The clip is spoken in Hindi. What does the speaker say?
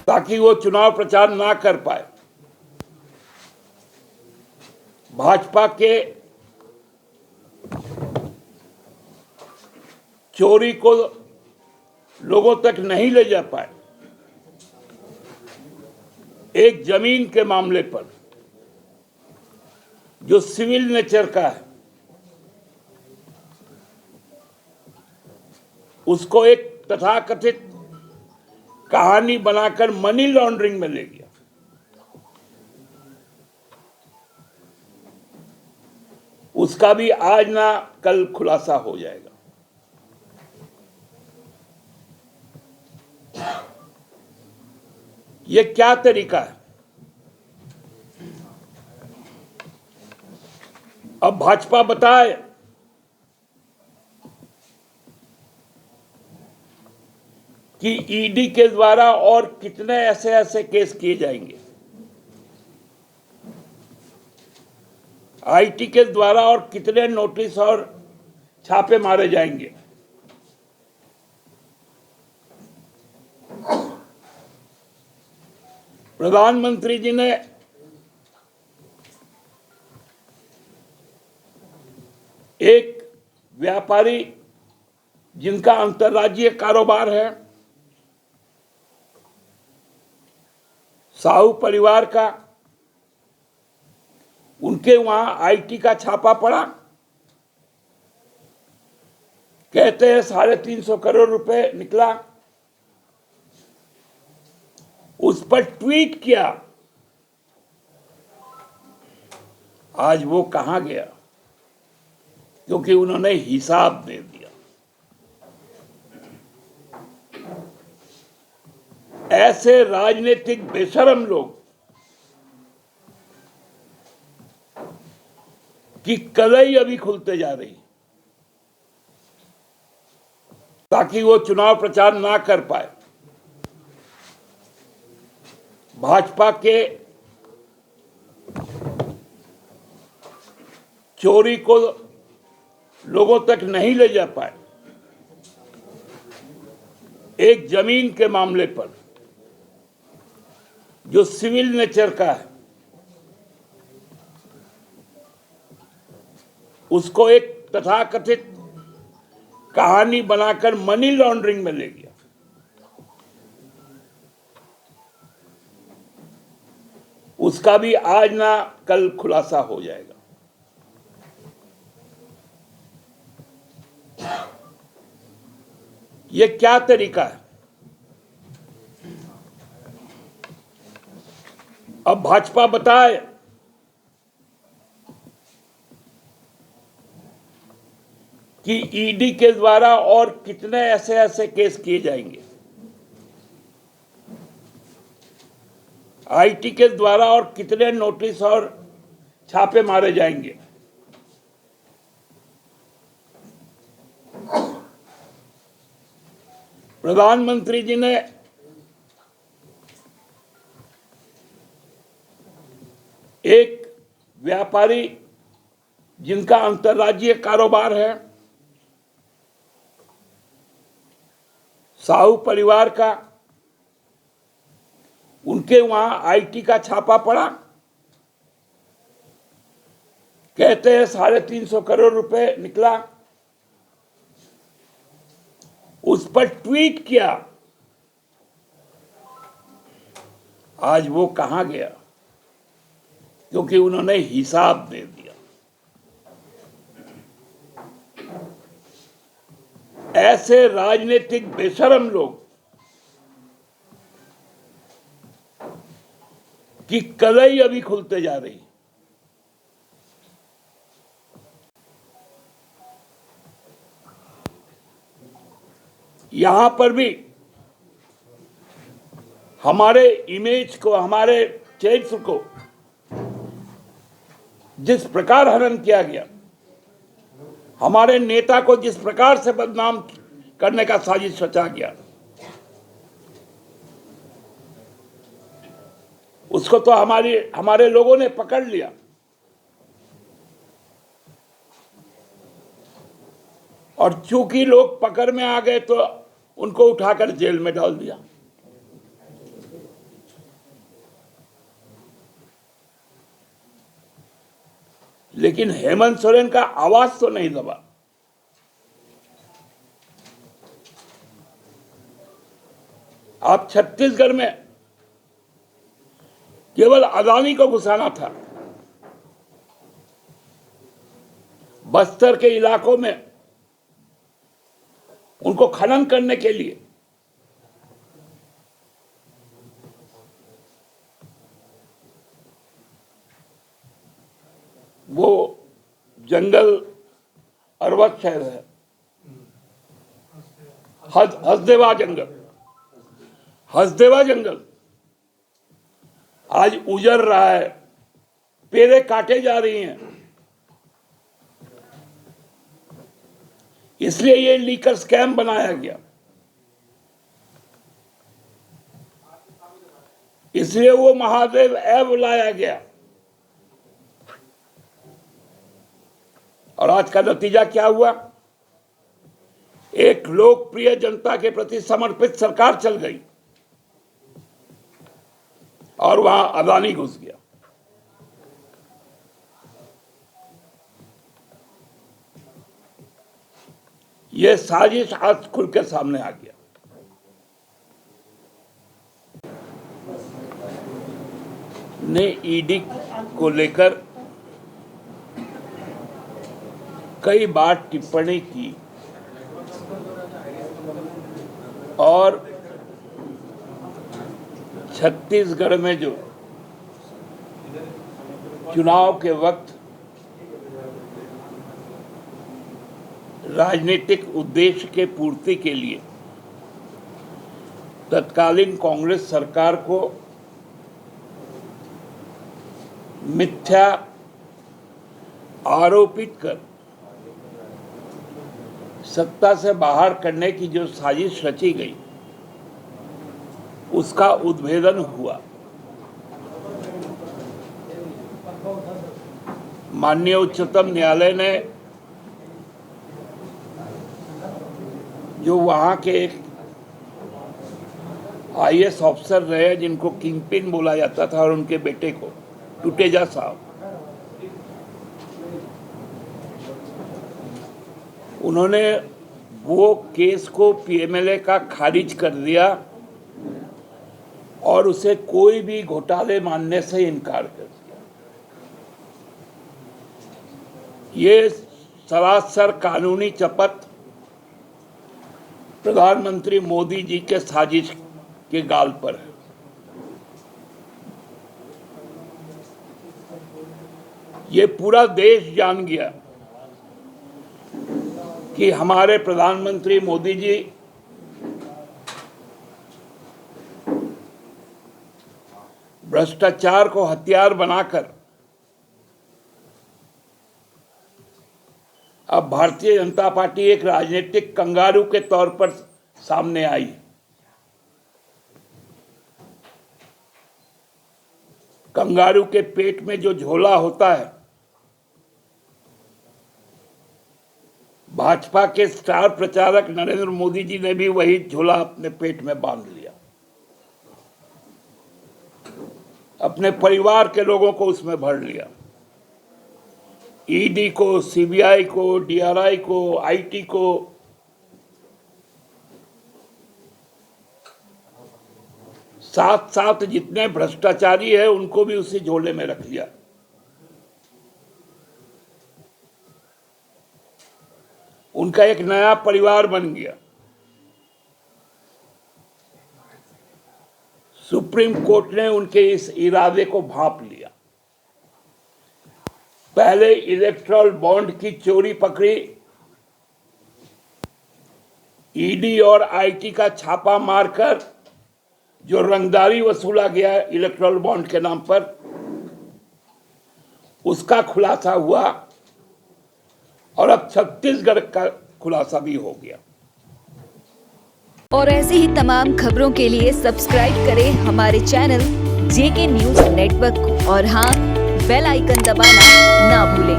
ताकि वो चुनाव प्रचार ना कर पाए। भाजपा के चोरी को लोगों तक नहीं ले जा पाए। एक जमीन के मामले पर जो सिविल नेचर का है, उसको एक तथाकथित कहानी बनाकर मनी लॉन्ड्रिंग में ले गया। उसका भी आज ना कल खुलासा हो जाएगा। ये क्या तरीका है? अब भाजपा बताए कि ईडी के द्वारा और कितने ऐसे ऐसे केस किए जाएंगे, आईटी के द्वारा और कितने नोटिस और छापे मारे जाएंगे। प्रधानमंत्री जी ने एक व्यापारी जिनका अंतर्राज्यीय कारोबार है, साहू परिवार का, उनके वहां आईटी का छापा पड़ा। कहते हैं 350 करोड़ रुपए निकला। उस पर ट्वीट किया। आज वो कहां गया? क्योंकि उन्होंने हिसाब दे दिया। ऐसे राजनीतिक बेशरम लोग की कलई अभी खुलते जा रही, ताकि वो चुनाव प्रचार ना कर पाए। भाजपा के चोरी को लोगों तक नहीं ले जा पाए। एक जमीन के मामले पर जो सिविल नेचर का है, उसको एक तथाकथित कहानी बनाकर मनी लॉन्ड्रिंग में ले गया। उसका भी आज ना कल खुलासा हो जाएगा। ये क्या तरीका है? अब भाजपा बताए कि ईडी के द्वारा और कितने ऐसे ऐसे केस किए जाएंगे, आईटी के द्वारा और कितने नोटिस और छापे मारे जाएंगे। प्रधानमंत्री जी ने एक व्यापारी जिनका अंतर्राज्यीय कारोबार है, साहू परिवार का, उनके वहां आईटी का छापा पड़ा। कहते हैं 350 करोड़ रुपए निकला। उस पर ट्वीट किया। आज वो कहां गया? क्योंकि उन्होंने हिसाब दे दिया। ऐसे राजनीतिक बेशरम लोग की कलई अभी खुलते जा रही। यहां पर भी हमारे इमेज को, हमारे चरित्र को जिस प्रकार हनन किया गया, हमारे नेता को जिस प्रकार से बदनाम करने का साजिश रचा गया, उसको तो हमारे लोगों ने पकड़ लिया। और चूंकि लोग पकड़ में आ गए तो उनको उठाकर जेल में डाल दिया। लेकिन हेमंत सोरेन का आवाज तो नहीं दबा। आप छत्तीसगढ़ में केवल अदानी को घुसाना था, बस्तर के इलाकों में उनको खनन करने के लिए वो जंगल अरवक शहर है, हसदेवा जंगल आज उजड़ रहा है, पेड़ें काटे जा रही हैं। इसलिए ये लीकर स्कैम बनाया गया, इसलिए वो महादेव ऐप लाया गया। और आज का नतीजा क्या हुआ? एक लोकप्रिय जनता के प्रति समर्पित सरकार चल गई और वहां अदानी घुस गया। यह साजिश आज खुल के सामने आ गया। ने ईडी को लेकर कई बार टिप्पणी की और छत्तीसगढ़ में जो चुनाव के वक्त राजनीतिक उद्देश्य के पूर्ति के लिए तत्कालीन कांग्रेस सरकार को मिथ्या आरोपित कर सत्ता से बाहर करने की जो साजिश रची गई, उसका उद्भेदन हुआ। माननीय उच्चतम न्यायालय ने जो वहां के एक आईएएस ऑफिसर रहे जिनको किंगपिन बोला जाता था और उनके बेटे को टुटेजा साहब, उन्होंने वो केस को पीएमएलए का खारिज कर दिया और उसे कोई भी घोटाले मानने से इनकार कर दिया। ये सरासर कानूनी चपत प्रधानमंत्री मोदी जी के साजिश के गाल पर है। ये पूरा देश जान गया कि हमारे प्रधानमंत्री मोदी जी भ्रष्टाचार को हथियार बनाकर अब भारतीय जनता पार्टी एक राजनीतिक कंगारू के तौर पर सामने आई। कंगारू के पेट में जो झोला होता है, भाजपा के स्टार प्रचारक नरेंद्र मोदी जी ने भी वही झोला अपने पेट में बांध लिया, अपने परिवार के लोगों को उसमें भर लिया। ईडी को, सीबीआई को, डीआरआई को, आईटी को, साथ साथ जितने भ्रष्टाचारी है उनको भी उसी झोले में रख लिया। उनका एक नया परिवार बन गया। सुप्रीम कोर्ट ने उनके इस इरादे को भांप लिया। पहले इलेक्टोरल बॉन्ड की चोरी पकड़ी, ईडी और आईटी का छापा मारकर जो रंगदारी वसूला गया इलेक्टोरल बॉन्ड के नाम पर, उसका खुलासा हुआ और अब छत्तीसगढ़ का खुलासा भी हो गया। और ऐसे ही तमाम खबरों के लिए सब्सक्राइब करें हमारे चैनल जेके न्यूज नेटवर्क को और हाँ, बेल आइकन दबाना ना भूलें।